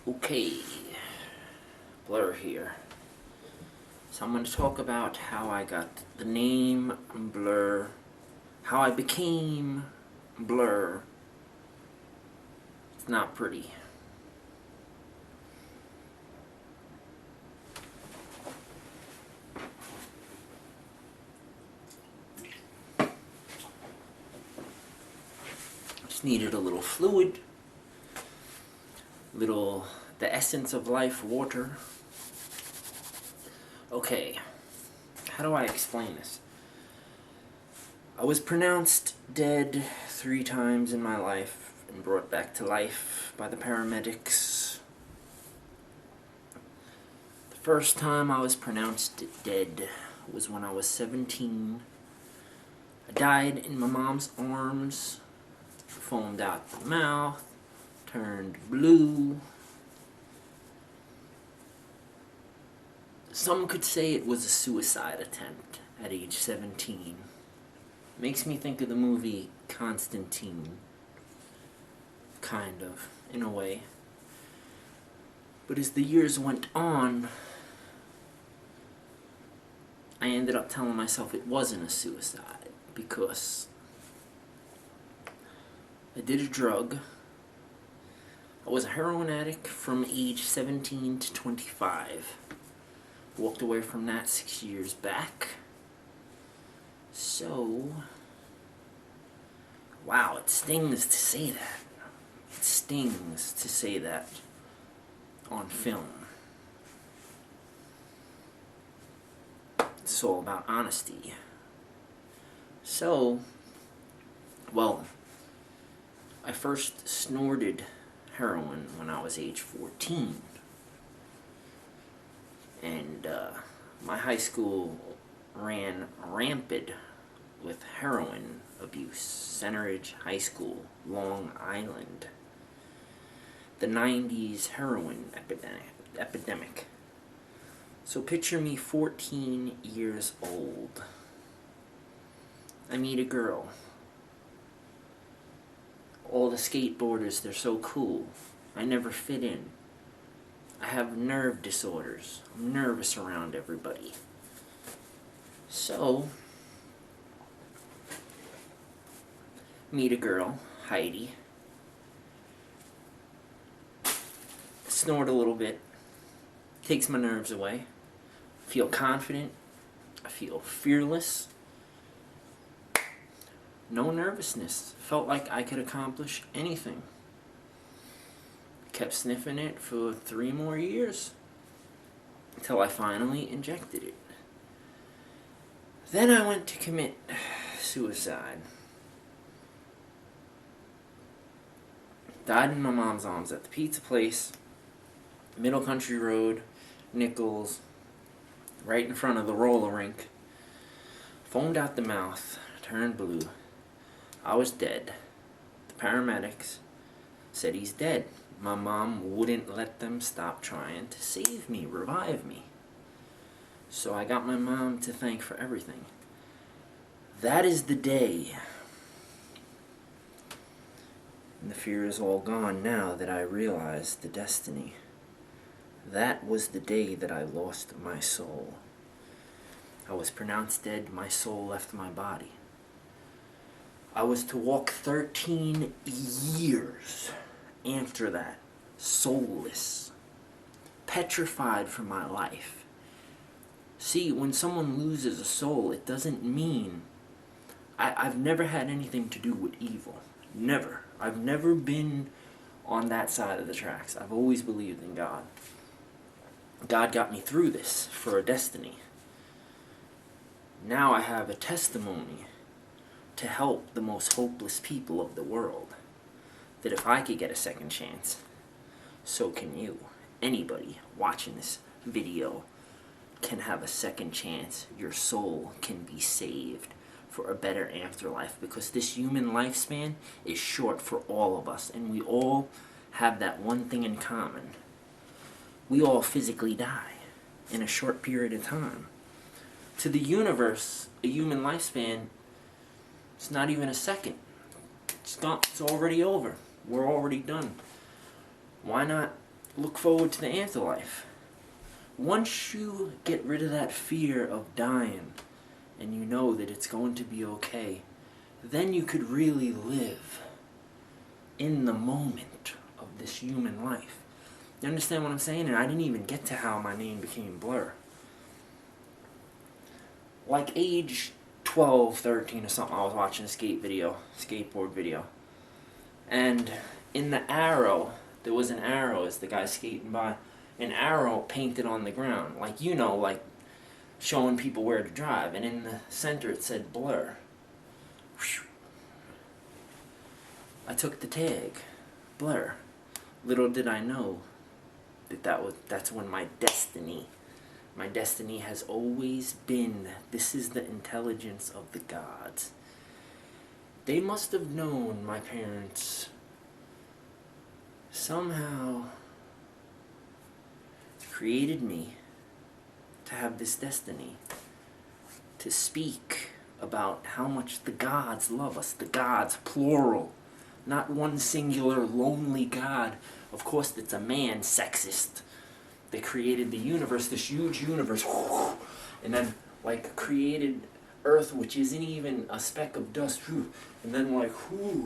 Okay, Blur here. So I'm going to talk about how I got the name Blur, how I became Blur. It's not pretty. Just needed a little fluid, the essence of life, water. Okay, how do I explain this? I was pronounced dead 3 times in my life and brought back to life by the paramedics. The first time I was pronounced dead was when I was 17. I died in my mom's arms, foamed out the mouth, turned blue. Some could say it was a suicide attempt at age 17. Makes me think of the movie Constantine. Kind of, in a way. But as the years went on, I ended up telling myself it wasn't a suicide because I did a drug. I was a heroin addict from age 17 to 25. Walked away from that 6 years back. So, wow, it stings to say that. It stings to say that on film. It's all about honesty. So, well, I first snorted heroin when I was age 14. And my high school ran rampant with heroin abuse. Centeridge High School, Long Island. The 90s heroin epidemic. So picture me 14 years old. I meet a girl. All the skateboarders, they're so cool. I never fit in. I have nerve disorders. I'm nervous around everybody. So, meet a girl, Heidi. Snort a little bit. Takes my nerves away. Feel confident. I feel fearless. No nervousness. Felt like I could accomplish anything. Kept sniffing it for 3 more years until I finally injected it. Then I went to commit suicide. Died in my mom's arms at the pizza place, Middle Country Road, Nichols, right in front of the roller rink. Foamed out the mouth, turned blue. I was dead. The paramedics said he's dead. My mom wouldn't let them stop trying to save me, revive me. So I got my mom to thank for everything. That is the day. And the fear is all gone now that I realized the destiny. That was the day that I lost my soul. I was pronounced dead, my soul left my body. I was to walk 13 years after that, soulless, petrified for my life. See, when someone loses a soul, it doesn't mean... I've never had anything to do with evil. Never. I've never been on that side of the tracks. I've always believed in God. God got me through this for a destiny. Now I have a testimony to help the most hopeless people of the world. That if I could get a second chance, so can you. Anybody watching this video can have a second chance. Your soul can be saved for a better afterlife, because this human lifespan is short for all of us, and we all have that one thing in common. We all physically die in a short period of time. To the universe, a human lifespan, it's not even a second. It's gone. It's already over. We're already done. Why not look forward to the afterlife. Once you get rid of that fear of dying and you know that it's going to be okay, then you could really live in the moment of this human life. You understand what I'm saying? And I didn't even get to how my name became Blur. Like age 12, 13 or something, I was watching a skateboard video. And in the arrow, there was an arrow as the guy skating by. An arrow painted on the ground. Like, you know, like showing people where to drive. And in the center it said Blur. Whew. I took the tag, Blur. Little did I know that's when my destiny has always been. This is the intelligence of the gods. They must have known, my parents, somehow created me to have this destiny, to speak about how much the gods love us. The gods, plural, not one singular lonely god. Of course, it's a man, sexist. They created the universe, this huge universe, and then like created Earth, which isn't even a speck of dust, and then like,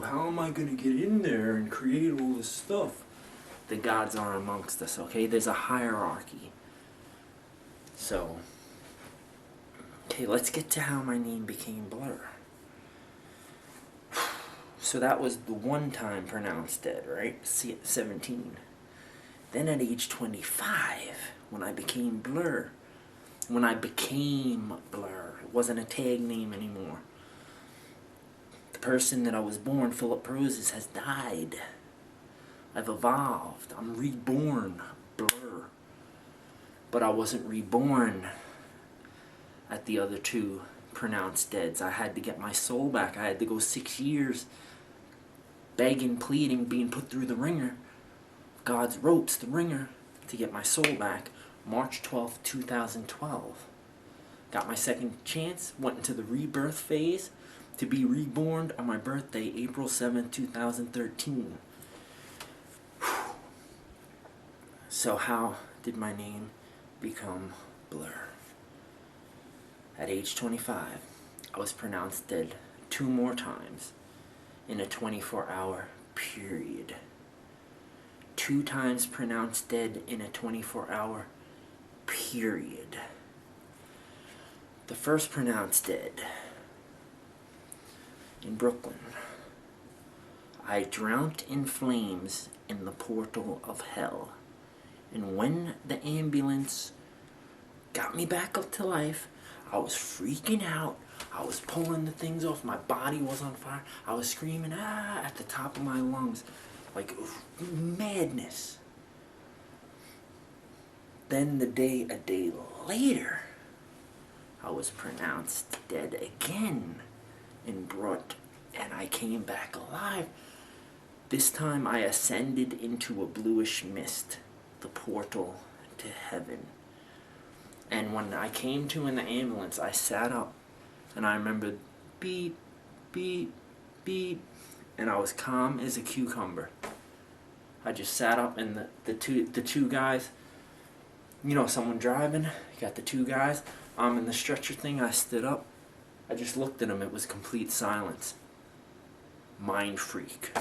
how am I gonna get in there and create all this stuff? The gods are amongst us, okay? There's a hierarchy. So, okay, let's get to how my name became Blur. So that was the one time pronounced dead, right? 17. Then at age 25, when I became Blur, it wasn't a tag name anymore. The person that I was born, Philip Roses, has died. I've evolved. I'm reborn, Blur. But I wasn't reborn at the other two pronounced deads. I had to get my soul back. I had to go 6 years begging, pleading, being put through the ringer. God's ropes, the ringer, to get my soul back. March 12th, 2012. Got my second chance, went into the rebirth phase to be reborn on my birthday, April 7th, 2013. So how did my name become Blur? At age 25, I was pronounced dead 2 more times in a 24-hour period. 2 times pronounced dead in a 24-hour period. The first pronounced dead in Brooklyn. I drowned in flames in the portal of hell. And when the ambulance got me back up to life, I was freaking out. I was pulling the things off. My body was on fire. I was screaming, at the top of my lungs. Like, madness. Then a day later, I was pronounced dead again and I came back alive. This time I ascended into a bluish mist, the portal to heaven. And when I came to in the ambulance, I sat up and I remembered beep, beep, beep, and I was calm as a cucumber. I just sat up and the two guys, you know, someone driving, you got the 2 guys, I'm in the stretcher thing, I stood up, I just looked at them, it was complete silence. Mind freak.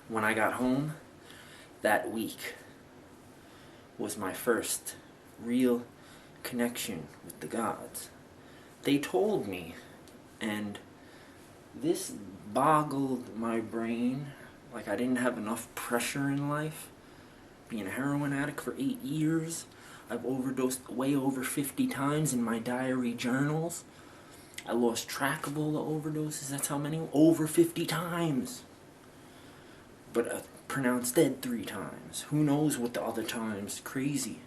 When I got home, that week was my first real connection with the gods. They told me, and this boggled my brain, like I didn't have enough pressure in life. Being a heroin addict for 8 years, I've overdosed way over 50 times in my diary journals. I lost track of all the overdoses, that's how many? Over 50 times. But pronounced dead 3 times. Who knows what the other times? Crazy.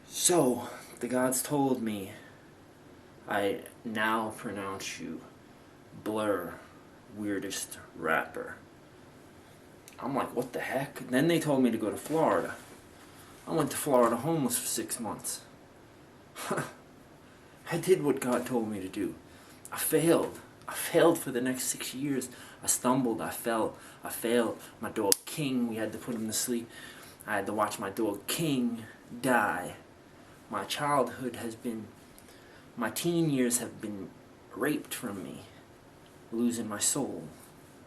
So, the gods told me, I now pronounce you Blur, weirdest rapper. I'm like, what the heck? Then they told me to go to Florida. I went to Florida homeless for 6 months. I did what God told me to do. I failed. I failed for the next 6 years. I stumbled, I fell, I failed. My dog King, we had to put him to sleep. I had to watch my dog King die. My childhood has been, my teen years have been raped from me, losing my soul.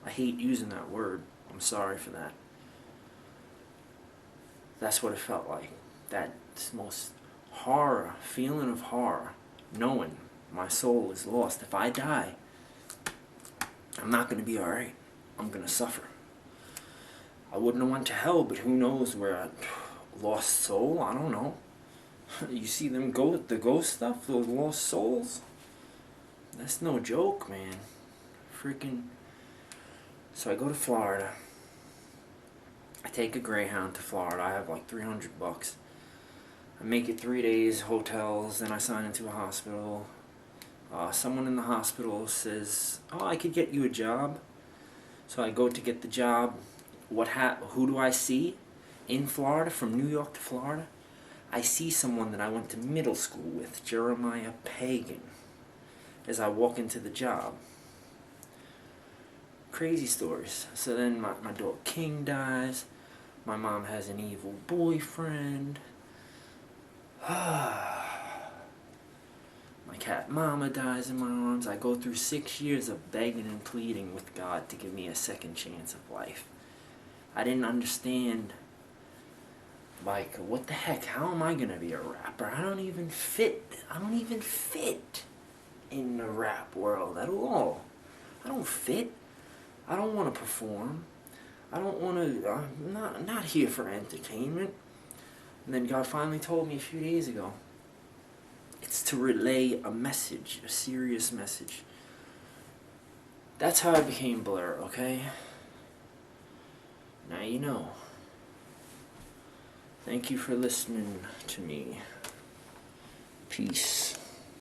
I hate using that word. I'm sorry for that. That's what it felt like. That most horror, feeling of horror, knowing my soul is lost. If I die, I'm not going to be alright. I'm going to suffer. I wouldn't have went to hell, but who knows where I lost soul? I don't know. You see them the ghost stuff, those lost souls? That's no joke, man. Freaking. So I go to Florida. I take a Greyhound to Florida. I have like $300. I make it 3 days, hotels, then I sign into a hospital. Someone in the hospital says, "Oh, I could get you a job." So I go to get the job. Who do I see in Florida, from New York to Florida? I see someone that I went to middle school with, Jeremiah Pagan, as I walk into the job. Crazy stories. So then my dog King dies. My mom has an evil boyfriend. My cat Mama dies in my arms. I go through 6 years of begging and pleading with God to give me a second chance of life. I didn't understand, like, what the heck? How am I gonna be a rapper? I don't even fit in the rap world at all. I don't fit. I don't want to perform. I don't want to. I'm not here for entertainment. And then God finally told me a few days ago, it's to relay a message, a serious message. That's how I became Blur, okay? Now you know. Thank you for listening to me. Peace.